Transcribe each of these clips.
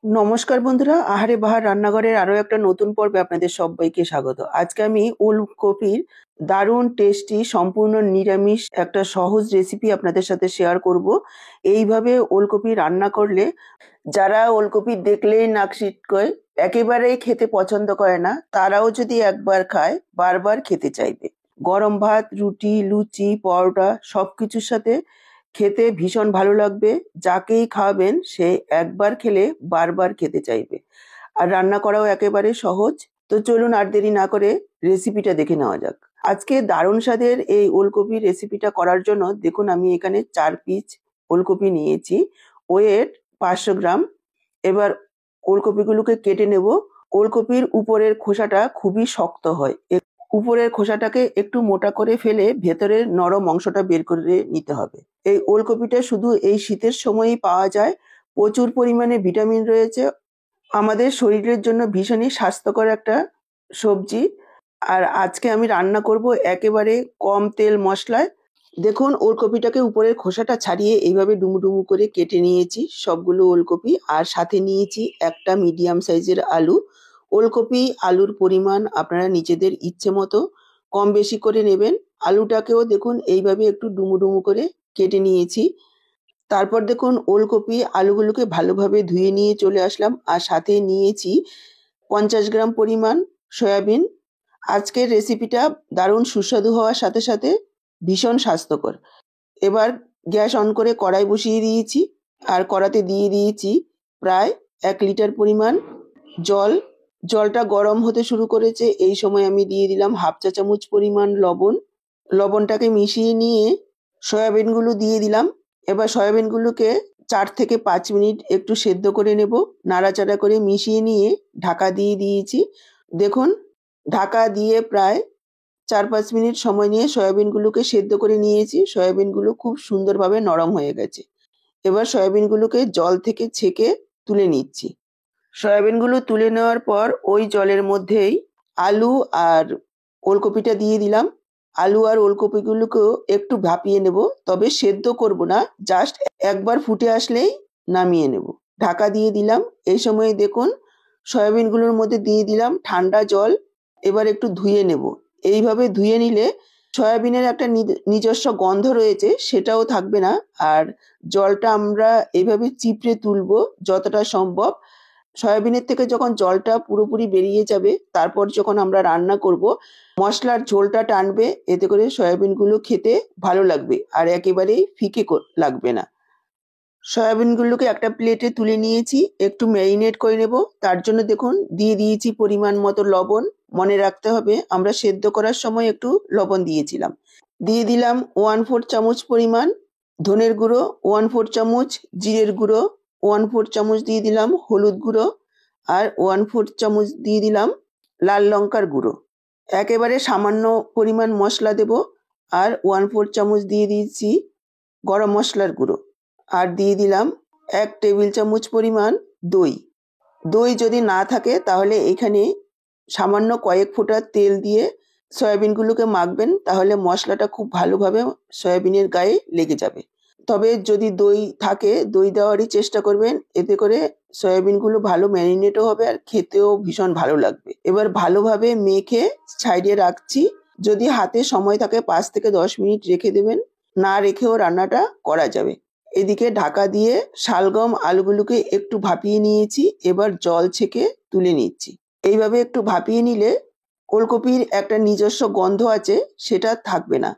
নমস্কার বন্ধুরা, আহারে বাহার রান্নাঘরের আরো একটা নতুন পর্বে আপনাদের সবাইকে স্বাগত। আজকে আমি ওলকপির দারুণ টেস্টি সম্পূর্ণ নিরামিষ একটা সহজ রেসিপি আপনাদের সাথে শেয়ার করব। এইভাবে ওলকপি রান্না করলে যারা ওলকপি দেখলেই নাক সিটকায়, একেবারেই খেতে পছন্দ করে না, তারাও যদি একবার খায় বারবার খেতে চাইবে। গরম ভাত, রুটি, লুচি, পরোটা সবকিছুর সাথে খেতে ভীষণ ভালো লাগবে। যাকেই খাওয়াবেন সে একবার খেলে বারবার খেতে চাইবে। আর রান্না করাও একেবারে সহজ। তো চলুন আর দেরি না করে রেসিপিটা দেখে নেওয়া যাক। আজকে দারুণ স্বাদের এই ওলকপির রেসিপিটা করার জন্য দেখুন আমি এখানে 4 পিস ওলকপি নিয়েছি, ওয়েট 500 গ্রাম। এবার ওলকপিগুলোকে কেটে নেব। ওলকপির উপরের খোসাটা খুবই শক্ত হয়, উপরের খোসাটাকে একটু মোটা করে ফেলে ভেতরের নরম অংশটা বের করে নিতে হবে। এই ওলকপিটা শুধু এই শীতের সময়ই পাওয়া যায়। প্রচুর পরিমাণে ভিটামিন রয়েছে, আমাদের শরীরের জন্য ভীষণই স্বাস্থ্যকর একটা সবজি। আর আজকে আমি রান্না করব একেবারে কম তেল মশলায়। দেখুন ওলকপিটাকে উপরের খোসাটা ছাড়িয়ে এইভাবে ডুমু ডুমু করে কেটে নিয়েছি সবগুলো ওলকপি, আর সাথে নিয়েছি একটা মিডিয়াম সাইজের আলু। ওলকপি আলুর পরিমাণ আপনারা নিজেদের ইচ্ছে মতো কম বেশি করে নেবেন। আলুটাকেও দেখুন এইভাবে একটু ডুমু ডুমু করে কেটে নিয়েছি। তারপর দেখুন ওলকপি আলুগুলোকে ভালোভাবে ধুয়ে নিয়ে চলে আসলাম, আর সাথে নিয়েছি 50 গ্রাম পরিমাণ সয়াবিন। আজকের রেসিপিটা দারুণ সুস্বাদু হওয়ার সাথে সাথে ভীষণ স্বাস্থ্যকর। এবার গ্যাস অন করে কড়াই বসিয়ে দিয়েছি, আর কড়াতে দিয়ে দিয়েছি প্রায় 1 লিটার পরিমাণ জল। জলটা গরম হতে শুরু করেছে, এই সময় আমি দিয়ে দিলাম হাফ চা চামচ পরিমাণ লবণ। লবণটাকে মিশিয়ে নিয়ে সয়াবিনগুলো দিয়ে দিলাম। এবার সয়াবিনগুলোকে 4 থেকে 5 মিনিট একটু সেদ্ধ করে নেব। নাড়াচাড়া করে মিশিয়ে নিয়ে ঢাকা দিয়ে দিয়েছি। দেখুন ঢাকা দিয়ে প্রায় 4-5 মিনিট সময় নিয়ে সয়াবিনগুলোকে সেদ্ধ করে নিয়েছি। সয়াবিনগুলো খুব সুন্দরভাবে নরম হয়ে গেছে। এবার সয়াবিনগুলোকে জল থেকে ছেঁকে তুলে নিচ্ছি। সয়াবিনগুলো তুলে নেওয়ার পর ওই জলের মধ্যেই আলু আর ওলকপিটা দিয়ে দিলাম। আলু আর ওলকপিগুলোকেও একটু ভাপিয়ে নেব, তবে সেদ্ধ করব না, জাস্ট একবার ফুটে আসলেই নামিয়ে নেব। ঢাকা দিয়ে দিলাম। এই সময় দেখুন সয়াবিনগুলোর মধ্যে দিয়ে দিলাম ঠান্ডা জল। এবার একটু ধুয়ে নেব। এইভাবে ধুয়ে নিলে সয়াবিনের একটা নিজস্ব গন্ধ রয়েছে, সেটাও থাকবে না। আর জলটা আমরা এইভাবে চিপড়ে তুলবো যতটা সম্ভব। সয়াবিনের থেকে যখন জলটা পুরোপুরি বেরিয়ে যাবে, তারপর যখন আমরা রান্না করব, মশলার ঝোলটা টানবে, এতে করে সয়াবিনগুলো খেতে ভালো লাগবে আর একেবারেই ফিকে লাগবে না। সয়াবিনগুলোকে একটা প্লেটে তুলে নিয়েছি, একটু ম্যারিনেট করে নেব। তার জন্য দেখুন দিয়ে দিয়েছি পরিমাণ মতো লবণ। মনে রাখতে হবে আমরা সেদ্ধ করার সময় একটু লবণ দিয়েছিলাম। দিয়ে দিলাম 1/4 চামচ পরিমাণ ধনের গুঁড়ো, 1/4 চামচ জিরের গুঁড়ো, 1/4 চামচ দিয়ে দিলাম হলুদ গুঁড়ো, আর 1/4 চামচ দিয়ে দিলাম লাল লঙ্কার গুঁড়ো। একেবারে সামান্য পরিমাণ মশলা দেব। আর 1/4 চামচ দিয়ে দিয়েছি গরম মশলার গুঁড়ো, আর দিয়ে দিলাম 1 টেবিল চামচ পরিমাণ দই। দই যদি না থাকে তাহলে এখানে সামান্য কয়েক ফোঁটা তেল দিয়ে সয়াবিনগুলোকে মাখবেন, তাহলে মশলাটা খুব ভালোভাবে সয়াবিনের গায়ে লেগে যাবে। তবে যদি দই থাকে দই দেওয়ারই চেষ্টা করবেন, এতে করে সয়াবিনগুলো ভালো ম্যারিনেটও হবে আর খেতেও ভীষণ ভালো লাগবে। এবার ভালোভাবে মেখে সাইডে রাখছি। যদি হাতে সময় থাকে 5 থেকে 10 মিনিট রেখে দেবেন, না রেখেও রান্নাটা করা যাবে। এদিকে ঢাকা দিয়ে শালগম আলুগুলোকে একটু ভাপিয়ে নিয়েছি, এবার জল ছেঁকে তুলে নিচ্ছি। এইভাবে একটু ভাপিয়ে নিলে ওলকপির একটা নিজস্ব গন্ধ আছে, সেটা থাকবে না।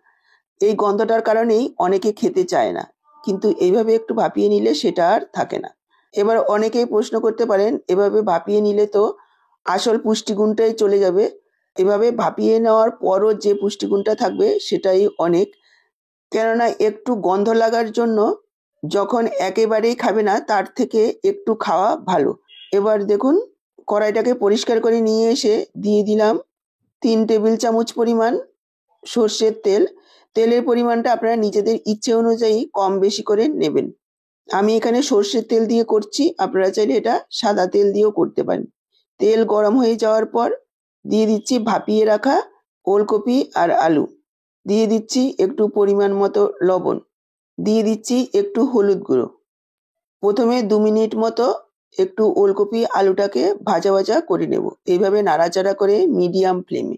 এই গন্ধটার কারণেই অনেকে খেতে চায় না, কিন্তু এইভাবে একটু ভাপিয়ে নিলে সেটা আর থাকে না। এবার অনেকেই প্রশ্ন করতে পারেন এভাবে ভাপিয়ে নিলে তো আসল পুষ্টিগুণটাই চলে যাবে। এভাবে ভাপিয়ে নেওয়ার পরও যে পুষ্টিগুণটা থাকবে সেটাই অনেক। কেননা একটু গন্ধ লাগার জন্য যখন একেবারেই খাবে না, তার থেকে একটু খাওয়া ভালো। এবার দেখুন কড়াইটাকে পরিষ্কার করে নিয়ে এসে দিয়ে দিলাম 3 টেবিল চামচ পরিমাণ সর্ষের তেল। তেলের পরিমাণটা আপনারা নিজেদের ইচ্ছে অনুযায়ী কম বেশি করে নেবেন। আমি এখানে সর্ষের তেল দিয়ে করছি, আপনারা চাইলে এটা সাদা তেল দিয়েও করতে পারেন। তেল গরম হয়ে যাওয়ার পর দিয়ে দিচ্ছি ভাপিয়ে রাখা ওলকপি আর আলু। দিয়ে দিচ্ছি একটু পরিমাণ মতো লবণ। দিয়ে দিচ্ছি একটু হলুদ গুঁড়ো। প্রথমে 2 মিনিট মতো একটু ওলকপি আলুটাকে ভাজা ভাজা করে নেব। এইভাবে নাড়াচাড়া করে মিডিয়াম ফ্লেমে।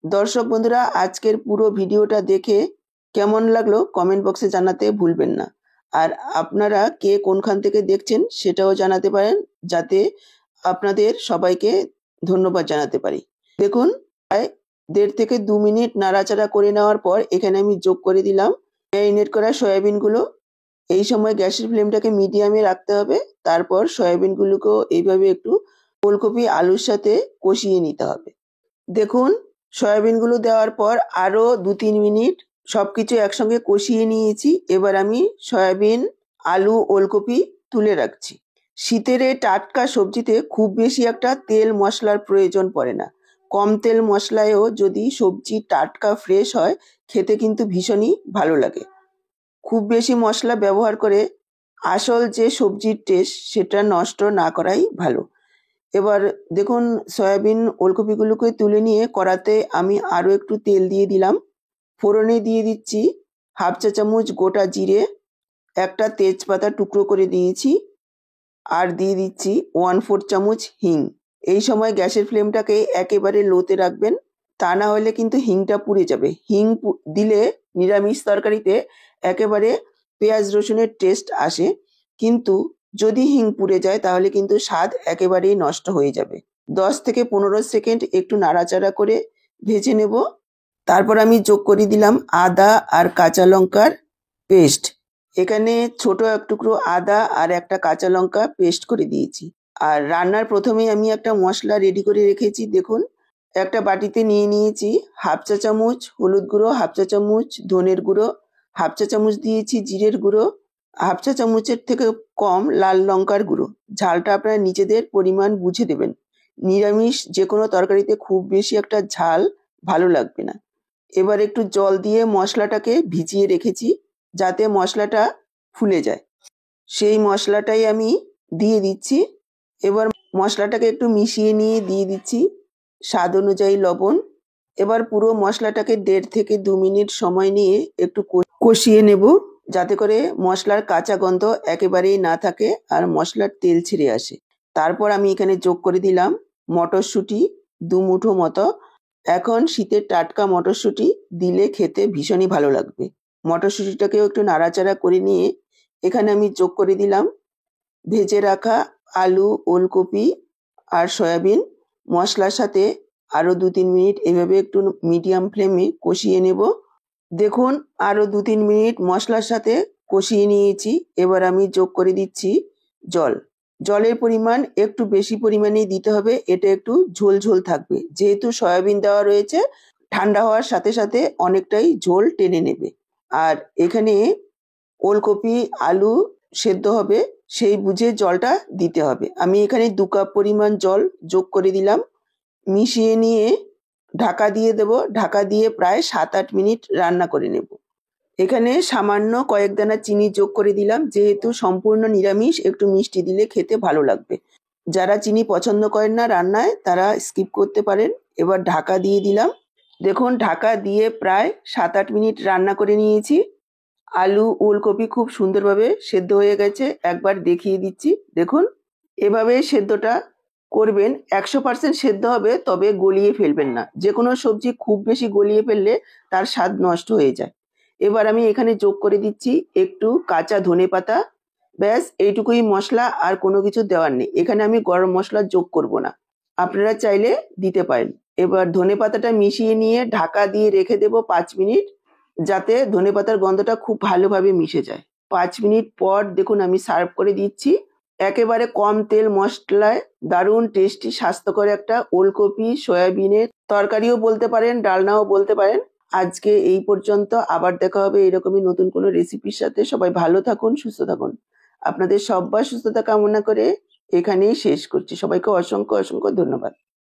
দর্শক বন্ধুরা, আজকের পুরো ভিডিওটা দেখে কেমন লাগলো কমেন্ট বক্সে জানাতে ভুলবেন না। আর আপনারা কে কোনখান থেকে দেখছেন সেটাও জানাতে পারেন, যাতে আপনাদের সবাইকে ধন্যবাদ জানাতে পারি। দেখুন, প্রায় 1.5 থেকে 2 মিনিট নাড়াচাড়া করে নেওয়ার পর এখানে আমি যোগ করে দিলাম ম্যারিনেট করা সয়াবিনগুলো। এই সময় গ্যাসের ফ্লেমটাকে মিডিয়ামে রাখতে হবে। তারপর সয়াবিনগুলোকেও এইভাবে একটু ফুলকপি আলুর সাথে কষিয়ে নিতে হবে। দেখুন, সয়াবিনগুলো দেওয়ার পর আরও 2-3 মিনিট সবকিছু একসঙ্গে কষিয়ে নিয়েছি। এবার আমি সয়াবিন, আলু, ওলকপি তুলে রাখছি। শীতের এই টাটকা সবজিতে খুব বেশি একটা তেল মশলার প্রয়োজন পড়ে না। কম তেল মশলায়ও যদি সবজি টাটকা ফ্রেশ হয়, খেতে কিন্তু ভীষণই ভালো লাগে। খুব বেশি মশলা ব্যবহার করে আসল যে সবজির টেস্ট সেটা নষ্ট না করাই ভালো। এবার দেখুন, সয়াবিন ওলকপিগুলোকে তুলে নিয়ে কড়াতে আমি আরও একটু তেল দিয়ে দিলাম। ফোড়নে দিয়ে দিচ্ছি 1/2 চা চামচ গোটা জিরে, একটা তেজপাতা টুকরো করে দিয়েছি, আর দিয়ে দিচ্ছি 1/4 চামচ হিং। এই সময় গ্যাসের ফ্লেমটাকে একেবারে লোতে রাখবেন, তা না হলে কিন্তু হিংটা পুড়ে যাবে। হিং দিলে নিরামিষ তরকারিতে একেবারে পেঁয়াজ রসুনের টেস্ট আসে, কিন্তু যদি হিং পুড়ে যায় তাহলে কিন্তু স্বাদ একেবারেই নষ্ট হয়ে যাবে। 10 থেকে 15 সেকেন্ড একটু নাড়াচাড়া করে ভেজে নেব। তারপর আমি যোগ করে দিলাম আদা আর কাঁচা লঙ্কার পেস্ট। এখানে ছোট এক টুকরো আদা আর একটা কাঁচা লঙ্কা পেস্ট করে দিয়েছি। আর রান্নার প্রথমেই আমি একটা মশলা রেডি করে রেখেছি। দেখুন, একটা বাটিতে নিয়ে নিয়েছি 1/2 চা চামচ হলুদ গুঁড়ো, 1/2 চা চামচ ধনের গুঁড়ো, 1/2 চা চামচ দিয়েছি জিরের গুঁড়ো, 1/2 চা চামচের থেকে কম লাল লঙ্কার গুঁড়ো। ঝালটা আপনারা নিজেদের পরিমাণ বুঝে দেবেন। নিরামিষ যে কোনো তরকারিতে খুব বেশি একটা ঝাল ভালো লাগবে না। এবার একটু জল দিয়ে মশলাটাকে ভিজিয়ে রেখেছি যাতে মশলাটা ফুলে যায়। সেই মশলাটাই আমি দিয়ে দিচ্ছি। এবার মশলাটাকে একটু মিশিয়ে নিয়ে দিয়ে দিচ্ছি স্বাদ অনুযায়ী লবণ। এবার পুরো মশলাটাকে 1.5 থেকে 2 মিনিট সময় নিয়ে একটু কষিয়ে নেব, যাতে করে মশলার কাঁচা গন্ধ একেবারেই না থাকে আর মশলার তেল ছেড়ে আসে। তারপর আমি এখানে যোগ করে দিলাম মটরশুঁটি 2 মুঠো মতো। এখন শীতের টাটকা মটরশুঁটি দিলে খেতে ভীষণই ভালো লাগবে। মটরশুঁটিটাকেও একটু নাড়াচাড়া করে নিয়ে এখানে আমি যোগ করে দিলাম ভেজে রাখা আলু, ওলকপি আর সয়াবিন। মশলার সাথে আরও 2-3 মিনিট এভাবে একটু মিডিয়াম ফ্লেমে কষিয়ে নেব। দেখুন, আরও 2-3 মিনিট মশলার সাথে কষিয়ে নিয়েছি। এবার আমি যোগ করে দিচ্ছি জল। জলের পরিমাণ একটু বেশি পরিমাণেই দিতে হবে, এটা একটু ঝোল ঝোল থাকবে। যেহেতু সয়াবিন দেওয়া রয়েছে, ঠান্ডা হওয়ার সাথে সাথে অনেকটাই ঝোল টেনে নেবে। আর এখানে ওলকপি আলু সেদ্ধ হবে, সেই বুঝে জলটা দিতে হবে। আমি এখানে 2 কাপ পরিমাণ জল যোগ করে দিলাম। মিশিয়ে নিয়ে ঢাকা দিয়ে দেব। ঢাকা দিয়ে প্রায় 7-8 মিনিট রান্না করে নেব। এখানে সামান্য কয়েক দানা চিনি যোগ করে দিলাম, যেহেতু সম্পূর্ণ নিরামিষ একটু মিষ্টি দিলে খেতে ভালো লাগবে। যারা চিনি পছন্দ করেন না রান্নায় তারা স্কিপ করতে পারেন। এবার ঢাকা দিয়ে দিলাম। দেখুন, ঢাকা দিয়ে প্রায় 7-8 মিনিট রান্না করে নিয়েছি। আলু, ওলকপি খুব সুন্দরভাবে সেদ্ধ হয়ে গেছে। একবার দেখিয়ে দিচ্ছি। দেখুন, এভাবে সেদ্ধটা করবেন। 100% সেদ্ধ হবে, তবে গলিয়ে ফেলবেন না। যে কোনো সবজি খুব বেশি গলিয়ে ফেললে তার স্বাদ নষ্ট হয়ে যায়। এবার আমি এখানে যোগ করে দিচ্ছি একটু কাঁচা ধনেপাতা। ব্যাস, এইটুকুই মশলা, আর কোনো কিছু দেওয়ার নেই। এখানে আমি গরম মশলা যোগ করব না, আপনারা চাইলে দিতে পারেন। এবার ধনেপাতাটা মিশিয়ে নিয়ে ঢাকা দিয়ে রেখে দেব 5 মিনিট, যাতে ধনেপাতার গন্ধটা খুব ভালোভাবে মিশে যায়। 5 মিনিট পর দেখুন আমি সার্ভ করে দিচ্ছি। একেবারে কম তেল মশলায় দারুণ টেস্টি স্বাস্থ্যকর একটা ওলকপি সয়াবিনের তরকারিও বলতে পারেন, ডালনাও বলতে পারেন। আজকে এই পর্যন্ত। আবার দেখা হবে এরকমই নতুন কোনো রেসিপির সাথে। সবাই ভালো থাকুন, সুস্থ থাকুন। আপনাদের সবার সুস্থতা কামনা করে এখানেই শেষ করছি। সবাইকে অসংখ্য অসংখ্য ধন্যবাদ।